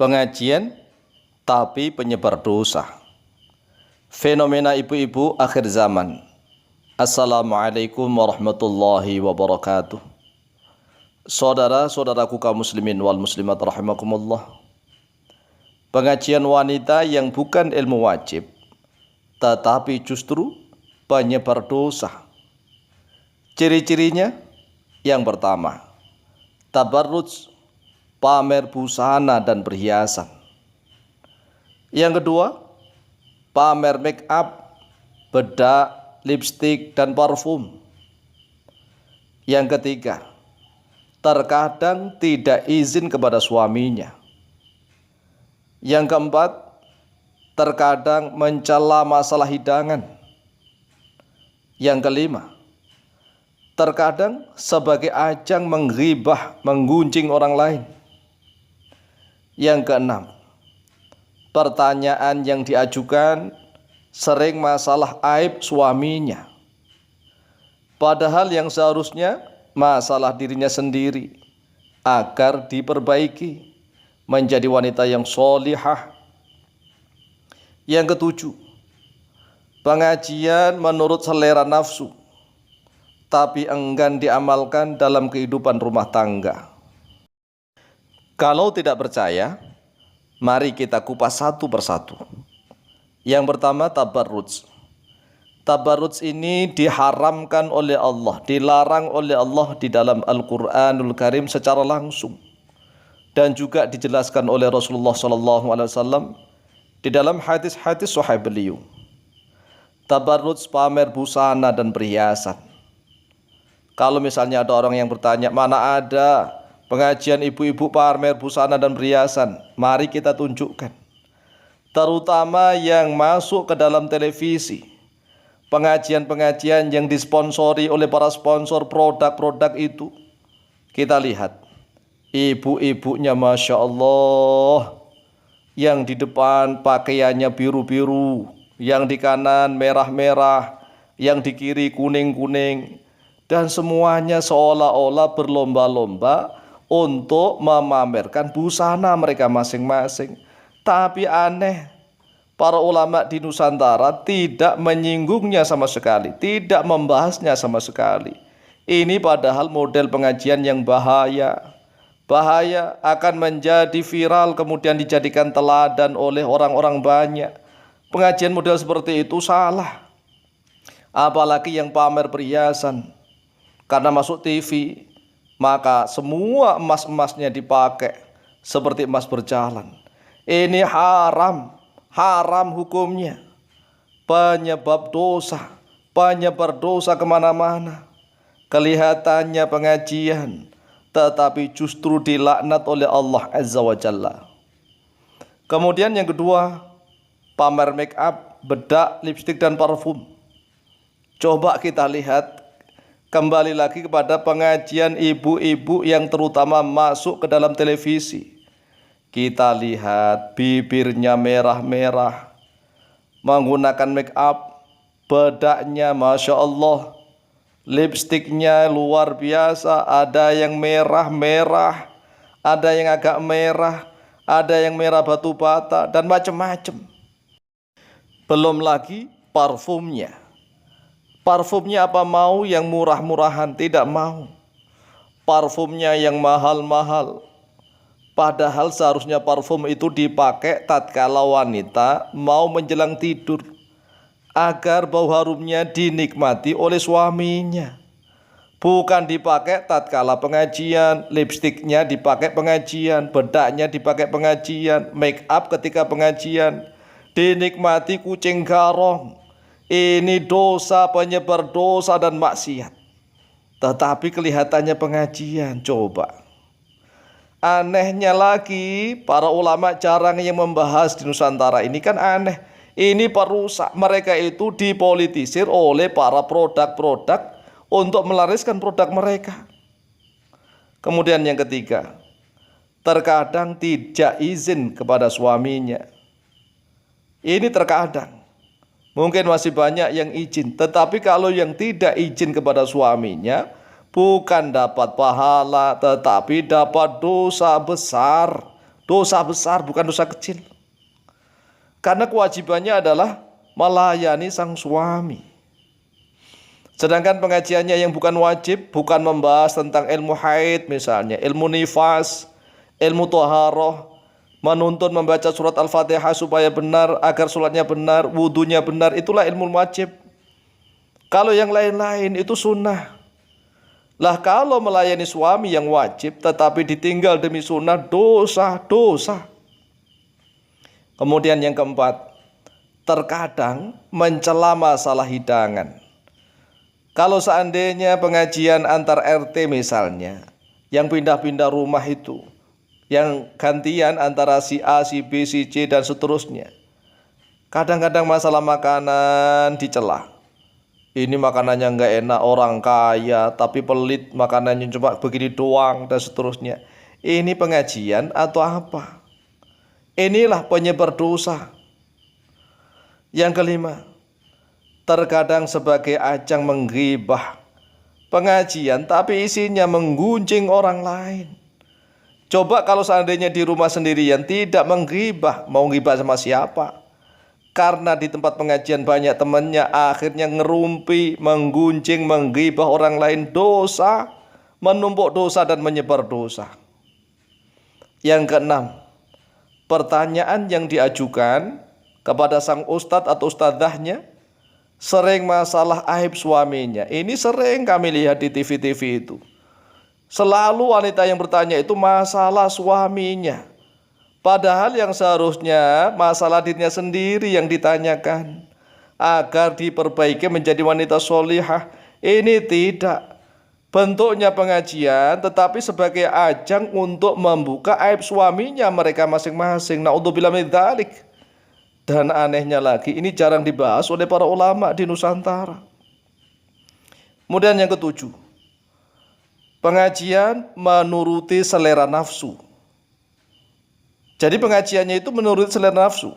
pengajian tapi penyebar dosa. Fenomena ibu-ibu akhir zaman. Assalamualaikum warahmatullahi wabarakatuh. Saudara-saudaraku kaum muslimin wal muslimat rahimakumullah. Pengajian wanita yang bukan ilmu wajib, tetapi justru penyebar dosa. Ciri-cirinya yang pertama, tabarruj, pamer busana dan perhiasan. Yang kedua, pamer make up, bedak, lipstik dan parfum. Yang ketiga, terkadang tidak izin kepada suaminya. Yang keempat, terkadang mencela masalah hidangan. Yang kelima, terkadang sebagai ajang menggibah, menggunjing orang lain. Yang keenam, pertanyaan yang diajukan sering masalah aib suaminya, padahal yang seharusnya masalah dirinya sendiri agar diperbaiki menjadi wanita yang sholihah. Yang ketujuh, pengajian menurut selera nafsu tapi enggan diamalkan dalam kehidupan rumah tangga. Kalau tidak percaya, mari kita kupas satu persatu. Yang pertama, tabarruj. Tabarruj ini diharamkan oleh Allah, dilarang oleh Allah di dalam Al-Quranul Karim secara langsung, dan juga dijelaskan oleh Rasulullah SAW di dalam hadis-hadis sahih beliau. Tabarruj, pamer busana dan perhiasan. Kalau misalnya ada orang yang bertanya, mana ada pengajian ibu-ibu pamer busana dan perhiasan? Mari kita tunjukkan. Terutama yang masuk ke dalam televisi, pengajian-pengajian yang disponsori oleh para sponsor produk-produk itu. Kita lihat, ibu-ibunya Masya Allah, yang di depan pakaiannya biru-biru, yang di kanan merah-merah, yang di kiri kuning-kuning, dan semuanya seolah-olah berlomba-lomba untuk memamerkan busana mereka masing-masing. Tapi aneh, para ulama di Nusantara tidak menyinggungnya sama sekali, tidak membahasnya sama sekali. Ini padahal model pengajian yang bahaya. Bahaya, akan menjadi viral kemudian dijadikan teladan oleh orang-orang banyak. Pengajian model seperti itu salah. Apalagi yang pamer perhiasan. Karena masuk TV, maka semua emas-emasnya dipakai seperti emas berjalan. Ini haram, haram hukumnya. Penyebab dosa, penyebar dosa kemana-mana. Kelihatannya pengajian, tetapi justru dilaknat oleh Allah Azza wa Jalla. Kemudian yang kedua, pamer make up, bedak, lipstik dan parfum. Coba kita lihat, kembali lagi kepada pengajian ibu-ibu yang terutama masuk ke dalam televisi. Kita lihat bibirnya merah-merah, menggunakan make up, bedaknya Masya Allah, lipstiknya luar biasa, ada yang merah-merah, ada yang agak merah, ada yang merah batu bata, dan macam-macam. Belum lagi parfumnya. Parfumnya apa mau yang murah-murahan? Tidak mau. Parfumnya yang mahal-mahal. Padahal seharusnya parfum itu dipakai tatkala wanita mau menjelang tidur, agar bau harumnya dinikmati oleh suaminya. Bukan dipakai tatkala pengajian, lipstiknya dipakai pengajian, bedaknya dipakai pengajian, make up ketika pengajian, dinikmati kucing garong. Ini dosa, penyebar dosa dan maksiat. Tetapi kelihatannya pengajian, coba. Anehnya lagi, para ulama jarang yang membahas di Nusantara ini, kan aneh. Ini perusak, mereka itu dipolitisir oleh para produk-produk untuk melariskan produk mereka. Kemudian yang ketiga, terkadang tidak izin kepada suaminya. Ini terkadang. Mungkin masih banyak yang izin, tetapi kalau yang tidak izin kepada suaminya, bukan dapat pahala, tetapi dapat dosa besar. Dosa besar, bukan dosa kecil. Karena kewajibannya adalah melayani sang suami. Sedangkan pengajiannya yang bukan wajib, bukan membahas tentang ilmu haid misalnya, ilmu nifas, ilmu toharoh, menuntun membaca surat Al-Fatihah supaya benar, agar sholatnya benar, wudhunya benar, itulah ilmu wajib. Kalau yang lain-lain itu sunnah. Lah kalau melayani suami yang wajib tetapi ditinggal demi sunnah, dosa. Kemudian yang keempat, terkadang mencela masalah hidangan. Kalau seandainya pengajian antar RT misalnya, yang pindah-pindah rumah itu, yang gantian antara si A, si B, si C dan seterusnya. Kadang-kadang masalah makanan dicela. Ini makanannya nggak enak, orang kaya tapi pelit, makanannya cuma begini doang dan seterusnya. Ini pengajian atau apa? Inilah penyebar dosa. Yang kelima, terkadang sebagai ajang menggibah pengajian tapi isinya menggunjing orang lain. Coba kalau seandainya di rumah sendirian tidak menggibah, mau gibah sama siapa? Karena di tempat pengajian banyak temannya, akhirnya ngerumpi, menggunjing, menggibah orang lain, dosa, menumpuk dosa dan menyebar dosa. Yang keenam, pertanyaan yang diajukan kepada sang ustadz atau ustadzahnya sering masalah aib suaminya. Ini sering kami lihat di TV-TV itu. Selalu wanita yang bertanya itu masalah suaminya. Padahal yang seharusnya masalah dirinya sendiri yang ditanyakan agar diperbaiki menjadi wanita solihah. Ini tidak. Bentuknya pengajian tetapi sebagai ajang untuk membuka aib suaminya mereka masing-masing. Na'udzubillah min dzalik. Dan anehnya lagi, ini jarang dibahas oleh para ulama di Nusantara. Kemudian yang ketujuh, pengajian menuruti selera nafsu. Jadi pengajiannya itu menuruti selera nafsu.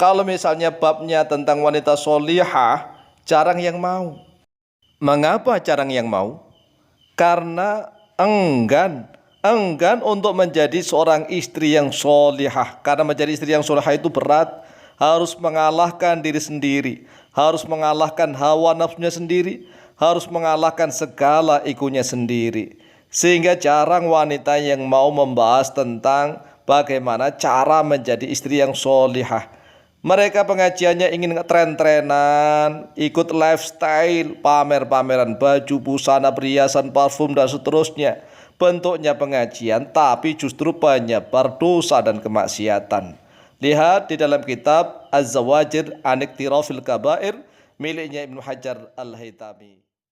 Kalau misalnya babnya tentang wanita solihah, jarang yang mau. Mengapa jarang yang mau? Karena enggan untuk menjadi seorang istri yang solihah. Karena menjadi istri yang solihah itu berat. Harus mengalahkan diri sendiri, harus mengalahkan hawa nafsunya sendiri, harus mengalahkan segala egonya sendiri. Sehingga jarang wanita yang mau membahas tentang bagaimana cara menjadi istri yang solihah. Mereka pengajiannya ingin tren-trenan, ikut lifestyle, pamer-pameran baju, busana, perhiasan, parfum dan seterusnya. Bentuknya pengajian tapi justru penyebar dosa dan kemaksiatan. Lihat di dalam kitab Az-Zawajir an Iktirafil Kabair miliknya Ibnu Hajar Al-Haytami.